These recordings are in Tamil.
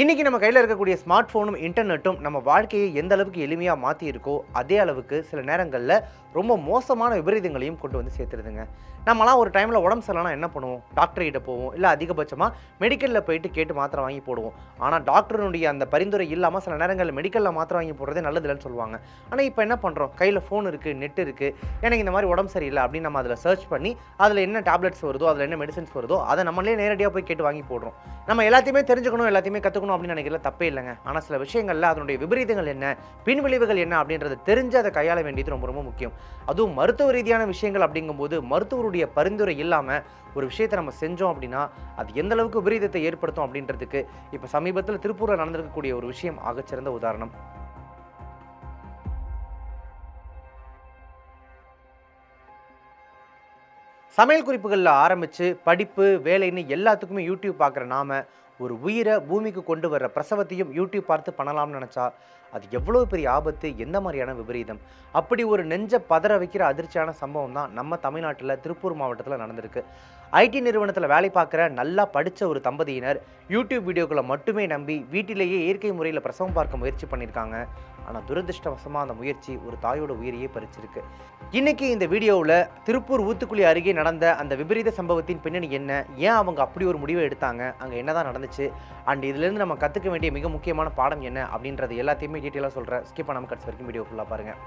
இன்னைக்கு நம்ம கையில் இருக்கக்கூடிய ஸ்மார்ட் ஃபோனும் இன்டர்நெட்டும் நம்ம வாழ்க்கையை எந்த அளவுக்கு எளிமையாக மாற்றி இருக்கோ அதே அளவுக்கு சில நேரங்களில் ரொம்ப மோசமான விபரீதங்களையும் கொண்டு வந்து சேர்த்துருதுங்க. நம்மலாம் ஒரு டைமில் உடம்பு சரியில்லைனா என்ன பண்ணுவோம்? டாக்டர் கிட்ட போவோம், இல்லை அதிகபட்சமாக மெடிக்கலில் போயிட்டு கேட்டு மாத்திரை வாங்கி போடுவோம். ஆனால் டாக்டருடைய அந்த பரிந்துரை இல்லாமல் சில நேரங்களில் மெடிக்கலில் மாத்திரை வாங்கி போடுறதே நல்லது இல்லைன்னு சொல்லுவாங்க. ஆனால் இப்போ என்ன பண்ணுறோம்? கையில் ஃபோன் இருக்குது, நெட் இருக்குது, எனக்கு இந்த மாதிரி உடம்பு சரியில்லை அப்படின்னு நம்ம அதில் சர்ச் பண்ணி அதில் என்ன டேப்லெட்ஸ் வருதோ, அதில் என்ன மெடிசன்ஸ் வருதோ அதை நம்மளே நேரடியாக போய் கேட்டு வாங்கி போடுறோம். நம்ம எல்லாத்தையுமே தெரிஞ்சுக்கணும், எல்லாத்தையுமே கற்றுக்கணும் அப்படின்னு நினைக்கிறதுல தப்பே இல்லைங்க. ஆனால் சில விஷயங்களில் அதனுடைய விபரீதங்கள் என்ன, பின் விளைவுகள் என்ன அப்படின்றத தெரிஞ்சு அதை கையாள வேண்டியது ரொம்ப ரொம்ப முக்கியம். அதுவும் மருத்துவ ரீதியான விஷயங்கள் அப்படிங்கும்போது மருத்துவருடைய பரிந்துரை இல்லாமல் ஒரு விஷயத்தை நம்ம செஞ்சோம் அப்படின்னா அது எந்த அளவுக்கு விபரீதத்தை ஏற்படுத்தும் அப்படின்றதுக்கு இப்போ சமீபத்தில் திருப்பூரில் நடந்திருக்கக்கூடிய ஒரு விஷயம் ஆகச்சிறந்த உதாரணம். சமையல் குறிப்புகளில் ஆரம்பித்து படிப்பு வேலைன்னு எல்லாத்துக்குமே யூடியூப் பார்க்குற நாம ஒரு உயிரை பூமிக்கு கொண்டு வர்ற பிரசவத்தையும் யூடியூப் பார்த்து பண்ணலாம்னு நினச்சா அது எவ்வளோ பெரிய ஆபத்து, எந்த மாதிரியான விபரீதம். அப்படி ஒரு நெஞ்ச பதற வைக்கிற அதிர்ச்சியான சம்பவம் தான் நம்ம தமிழ்நாட்டில் திருப்பூர் மாவட்டத்தில் நடந்திருக்கு. ஐடி நிறுவனத்தில் வேலை பார்க்குற நல்லா படித்த ஒரு தம்பதியினர் யூடியூப் வீடியோக்களை மட்டுமே நம்பி வீட்டிலேயே இயற்கை முறையில் பிரசவம் பார்க்க முயற்சி பண்ணியிருக்காங்க. ஆனால் துரதிருஷ்டவசமாக அந்த முயற்சி ஒரு தாயோட உயிரையே பறிச்சிருக்கு. இன்னைக்கு இந்த வீடியோவில் திருப்பூர் ஊத்துக்குளி அருகே நடந்த அந்த விபரீத சம்பவத்தின் பின்னணி என்ன, ஏன் அவங்க அப்படி ஒரு முடிவை எடுத்தாங்க, அங்கே என்னதான் நடந்துச்சு, அண்ட் இதுலேருந்து நம்ம கற்றுக்க வேண்டிய மிக முக்கியமான பாடம் என்ன அப்படின்றது எல்லாத்தையுமே டீட்டெயிலாக சொல்கிறேன். ஸ்கிப் பண்ணாமல் கடைசி வரைக்கும் வீடியோ ஃபுல்லாக பாருங்கள்.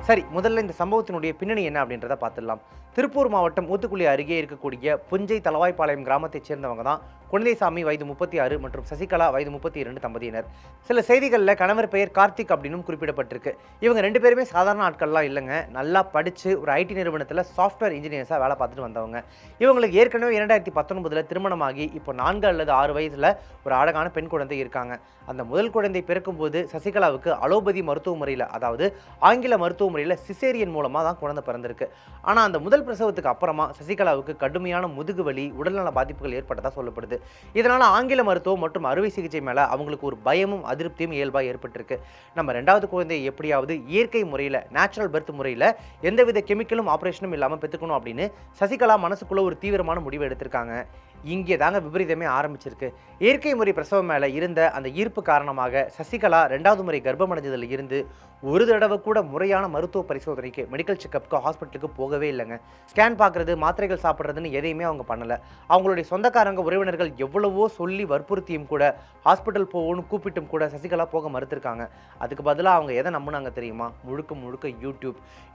சரி, முதல்ல இந்த சம்பவத்தினுடைய பின்னணி என்ன அப்படின்றத பார்த்துடலாம். திருப்பூர் மாவட்டம் ஊத்துக்குளி அருகே இருக்கக்கூடிய புஞ்சை தலவாய்ப்பாளையம் கிராமத்தைச் சேர்ந்தவங்க தான் குழந்தைசாமி வயது 36 மற்றும் சசிகலா வயது 32 தம்பதியினர். சில செய்திகளில் கணவர் பெயர் கார்த்திக் அப்படின்னு குறிப்பிடப்பட்டிருக்கு. இவங்க ரெண்டு பேருமே சாதாரண ஆட்கள்லாம் இல்லைங்க. நல்லா படித்து ஒரு ஐடி நிறுவனத்தில் சாஃப்ட்வேர் இன்ஜினியர்ஸாக வேலை பார்த்துட்டு வந்தவங்க. இவங்களுக்கு ஏற்கனவே 2019 திருமணமாகி இப்போ 4 அல்லது 6 வயதில் ஒரு அழகான பெண் குழந்தை இருக்காங்க. அந்த முதல் குழந்தை பிறக்கும்போது சசிகலாவுக்கு அலோபதி மருத்துவ முறையில், அதாவது ஆங்கில மருத்துவ முறையில் சிசேரியன் மூலமாக தான் குழந்தை பிறந்திருக்கு. ஆனால் அந்த முதல் பிரசவத்துக்கு அப்புறமா சசிகலாவுக்கு கடுமையான முதுகு வலி, உடல்நல பாதிப்புகள் ஏற்பட்டதாக சொல்லப்படுது. இதனால் ஆங்கில மருத்துவம் மற்றும் அறுவை சிகிச்சை மேலே அவங்களுக்கு ஒரு பயமும் அதிருப்தியும் இயல்பாக ஏற்பட்டிருக்கு. நம்ம 2வது குழந்தையை எப்படியாவது இயற்கை முறையில், நேச்சுரல் பர்த் முறையில் எந்தவித கெமிக்கலும் ஆப்ரேஷனும் இல்லாமல் பெற்றுக்கணும் அப்படின்னு சசிகலா மனசுக்குள்ள ஒரு தீவிரமான முடிவு எடுத்திருக்காங்க. இங்கே தாங்க விபரீதமே ஆரம்பிச்சிருக்கு. இயற்கை முறை பிரசவம் மேலே இருந்த அந்த ஈர்ப்பு காரணமாக சசிகலா 2வது முறை கர்ப்பம் அடைஞ்சதில் இருந்து ஒரு தடவை கூட முறையான மருத்துவ பரிசோதனைக்கு, மெடிக்கல் செக்கப்புக்கு ஹாஸ்பிட்டலுக்கு போகவே இல்லைங்க. ஸ்கேன் பார்க்குறது, மாத்திரைகள் சாப்பிட்றதுன்னு எதையுமே அவங்க பண்ணலை. அவங்களுடைய சொந்தக்காரங்க உறவினர்கள் எவ்வளவோ சொல்லி வற்புறுத்தியும் கூட, ஹாஸ்பிட்டல் போகணும்னு கூப்பிட்டும் கூட சசிகலா போக மறுத்திருக்காங்க. அதுக்கு பதிலாக அவங்க எதை நம்பினாங்க தெரியுமா? முழுக்க முழுக்க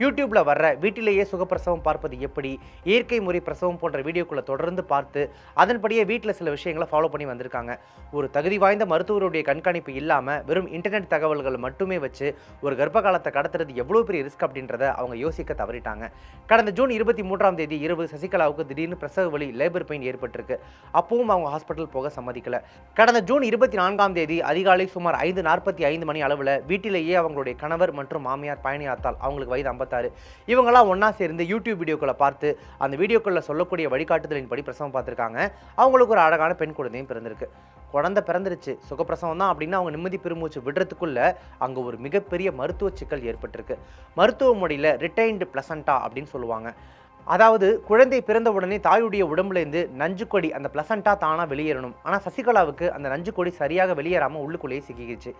யூடியூப்பில் வர்ற வீட்டிலேயே சுகப்பிரசவம் பார்ப்பது எப்படி, இயற்கை முறை பிரசவம் போன்ற வீடியோக்களை தொடர்ந்து பார்த்து அதன்படியே வீட்டில் சில விஷயங்களை ஃபாலோ பண்ணி வந்திருக்காங்க. ஒரு தகுதி வாய்ந்த மருத்துவருடைய கண்காணிப்பு இல்லாமல் வெறும் இன்டர்நெட் தகவல்கள் மட்டுமே வச்சு ஒரு கர்ப்ப காலத்தை கடத்துறது எவ்வளோ பெரிய ரிஸ்க் அப்படின்றத அவங்க யோசிக்க தவறிட்டாங்க. கடந்த ஜூன் 23 இரவு சசிகலாவுக்கு திடீர்னு பிரசவ வலி, லேபர் பெயின் ஏற்பட்டிருக்கு. அப்பவும் அவங்க ஹாஸ்பிட்டல் போக சம்மதிக்கல. கடந்த ஜூன் 24 அதிகாலை சுமார் 5:45 மணி அளவில் வீட்டிலேயே அவங்களுடைய கணவர் மற்றும் மாமியார் பயணியாத்தால், அவங்களுக்கு வயது 56, இவங்களாம் ஒன்றா சேர்ந்து யூடியூப் வீடியோக்களை பார்த்து அந்த வீடியோக்களில் சொல்லக்கூடிய வழிகாட்டுதலின் படி பிரசவம் பார்த்துருக்காங்க. அவங்களுக்கு ஒரு அழகான பெண் குழந்தையும் பிறந்திருக்கு. குழந்தை பிறந்துருச்சு, சுகப்பிரசவம் தான் அப்படின்னு அவங்க நிம்மதி பெருமூச்சு விடுறதுக்குள்ள அங்கே ஒரு மிகப்பெரிய மருத்துவ சிக்கல் ஏற்பட்டிருக்கு. மருத்துவ முறையில் ரிட்டைன்டு பிளசண்டா அப்படின்னு சொல்லுவாங்க. அதாவது குழந்தை பிறந்த உடனே தாயுடைய உடம்புலேருந்து நஞ்சுக்கொடி, அந்த பிளசண்டா தானாக வெளியேறணும். ஆனால் சசிகலாவுக்கு அந்த நஞ்சுக்கொடி சரியாக வெளியேறாமல் உள்ளுக்குள்ளேயே சிக்கிக்கிச்சு.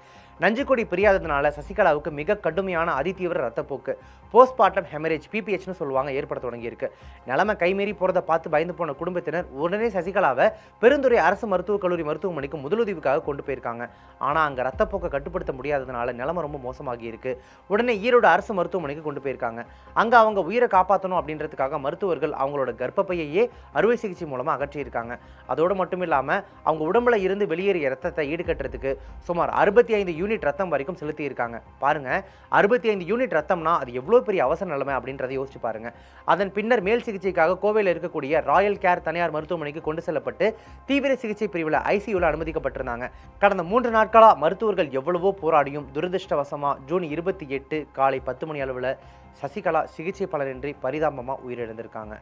நஞ்சுக்கொடி பிரியாததுனால சசிகலாவுக்கு மிக கடுமையான அதிதீவிர ரத்தப்போக்கு, போஸ்ட்மார்ட்டம் ஹெமரேஜ், பிபிஹெச்னு சொல்லுவாங்க, ஏற்பட தொடங்கியிருக்கு. நிலைமை கைமீறி போகிறத பார்த்து பயந்து போன குடும்பத்தினர் உடனே சசிகலாவை பெருந்துறை அரசு மருத்துவக் கல்லூரி மருத்துவமனைக்கு முதலுதவிக்காக கொண்டு போயிருக்காங்க. ஆனால் அங்கே ரத்தப்போக்கை கட்டுப்படுத்த முடியாததுனால நிலைமை ரொம்ப மோசமாகி இருக்கு. உடனே ஈரோடு அரசு மருத்துவமனைக்கு கொண்டு போயிருக்காங்க. அங்கே அவங்க உயிரை காப்பாற்றணும் அப்படின்றதுக்காக மருத்துவர்கள் அவங்களோட கர்ப்பப்பையே அறுவை சிகிச்சை மூலமாக அகற்றியிருக்காங்க. அதோடு மட்டும் இல்லாமல் அவங்க உடம்புல இருந்து வெளியேறிய ரத்தத்தை ஈடுகட்டுறதுக்கு சுமார் 65 யூனிட் ரத்தம் வரைக்கும் செலுத்தி இருக்காங்க. பாருங்க, 65 யூனிட் ரத்தம்னா அது எவ்வளோ பெரிய அவசர நிலைமை அப்படின்றத யோசிச்சு பாருங்க. அதன் பின்னர் மேல் சிகிச்சைக்காக கோவையில் இருக்கக்கூடிய ராயல் கேர் தனியார் மருத்துவமனைக்கு கொண்டு செல்லப்பட்டு தீவிர சிகிச்சை பிரிவில் ஐசியூவில் அனுமதிக்கப்பட்டிருந்தாங்க. கடந்த 3 நாட்களாக மருத்துவர்கள் எவ்வளவோ போராடியும் துரதிருஷ்டவசமாக ஜூன் 28 காலை 10 மணி அளவில் சசிகலா சிகிச்சை பலனின்றி பரிதாபமாக உயிரிழந்திருக்காங்க.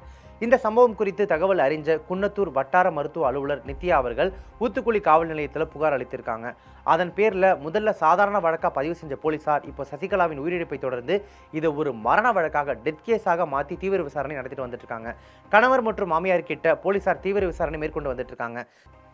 இந்த சம்பவம் குறித்து தகவல் அறிஞ்ச குன்னத்தூர் வட்டார மருத்துவ அலுவலர் நித்யா அவர்கள் ஊத்துக்குளி காவல் நிலையத்தில் புகார் அளித்திருக்காங்க. அதன் பேரில் முதல்ல சாதாரண வழக்காக பதிவு செஞ்ச போலீசார் இப்போ சசிகலாவின் உயிரிழப்பை தொடர்ந்து இதை ஒரு மரண வழக்காக டெத் கேஸாக மாற்றி தீவிர விசாரணை நடத்திட்டு வந்துட்டு இருக்காங்க. கணவர் மற்றும் மாமியார் கிட்ட போலீசார் தீவிர விசாரணை மேற்கொண்டு வந்துட்டு இருக்காங்க.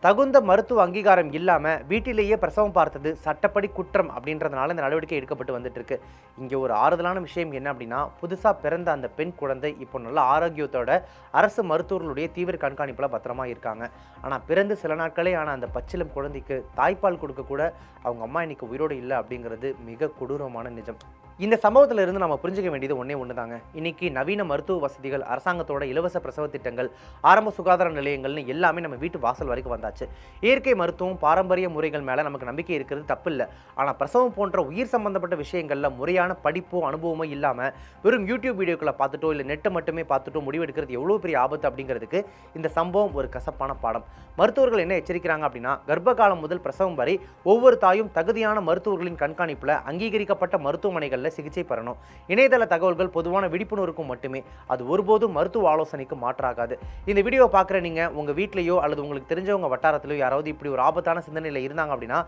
தகுந்த மருத்துவ அங்கீகாரம் இல்லாமல் வீட்டிலேயே பிரசவம் பார்த்தது சட்டப்படி குற்றம் அப்படின்றதுனால இந்த நடவடிக்கை எடுக்கப்பட்டு வந்துட்டு இருக்கு. இங்கே ஒரு ஆறுதலான விஷயம் என்ன அப்படின்னா, புதுசாக பிறந்த அந்த பெண் குழந்தை இப்போ நல்ல ஆரோக்கியத்தோட அரசு மருத்துவர்களுடைய தீவிர கண்காணிப்பில் பத்திரமா இருக்காங்க. ஆனால் பிறந்து சில நாட்களே ஆன அந்த பச்சிலம் குழந்தைக்கு தாய்ப்பால் கொடுக்க கூட அவங்க அம்மா இன்னைக்கு உயிரோடு இல்லை அப்படிங்கிறது மிக கொடூரமான நிஜம். இந்த சம்பவத்தில் இருந்து நம்ம புரிஞ்சுக்க வேண்டியது ஒன்று தாங்க. இன்னைக்கு நவீன மருத்துவ வசதிகள், அரசாங்கத்தோட இலவச பிரசவ திட்டங்கள், ஆரம்ப சுகாதார நிலையங்கள்னு எல்லாமே நம்ம வீட்டு வாசல் வரைக்கும் வந்தாச்சு. இயற்கை மருத்துவம், பாரம்பரிய முறைகள் மேலே நமக்கு நம்பிக்கை இருக்கிறது தப்பு இல்லை. ஆனால் பிரசவம் போன்ற உயிர் சம்பந்தப்பட்ட விஷயங்களில் முறையான படிப்போ அனுபவமோ இல்லாமல் வெறும் யூடியூப் வீடியோக்களை பார்த்துட்டோ இல்லை நெட்டை மட்டுமே பார்த்துட்டோ முடிவெடுக்கிறது எவ்வளோ பெரிய ஆபத்து அப்படிங்கிறதுக்கு இந்த சம்பவம் ஒரு கசப்பான பாடம். மருத்துவர்கள் என்ன எச்சரிக்கிறாங்க அப்படின்னா, கர்ப்ப காலம் முதல் பிரசவம் வரை ஒவ்வொரு தாயும் தகுதியான மருத்துவர்களின் கண்காணிப்பில் அங்கீகரிக்கப்பட்ட மருத்துவமனைகள் சிகிச்சை பெறணும். இணையதள தகவல்கள் பொதுவான விழிப்புணர்வுக்கும் மட்டுமே, அது ஒருபோதும் மருத்துவ ஆலோசனைக்கு மாற்றாகாது. இந்த வீடியோ பார்க்குற நீங்க உங்க வீட்லயோ அல்லது உங்களுக்கு தெரிஞ்சவங்க வட்டாரத்திலயோ யாராவது இப்படி ஒரு ஆபத்தான சிந்தனையில இருந்தாங்க அப்படின்னா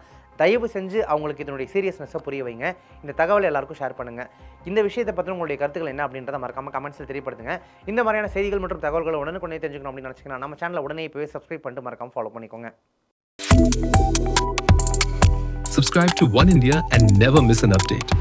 தயவு செஞ்சு அவங்களுக்கு இதனுடைய சீரியஸ்னஸை புரிய வைங்க. இந்த தகவலை எல்லாருக்கும் ஷேர் பண்ணுங்க. இந்த விஷயத்தை பற்றி உங்களுடைய கருத்துக்கள் என்ன அப்படின்றத மறக்காம கமெண்ட்ஸில் தெரியப்படுத்துங்க. இந்த மாதிரியான செய்திகள் மற்றும் தகவல்களை உடனுக்குடனே தெரிஞ்சுக்கணும் அப்படின்னு நினச்சிங்கன்னா நம்ம சேனலை உடனே இப்போவே சப்ஸ்கிரைப் பண்ணிட்டு மறக்காம ஃபாலோ பண்ணிக்கோங்க. Subscribe to One India and never miss an update.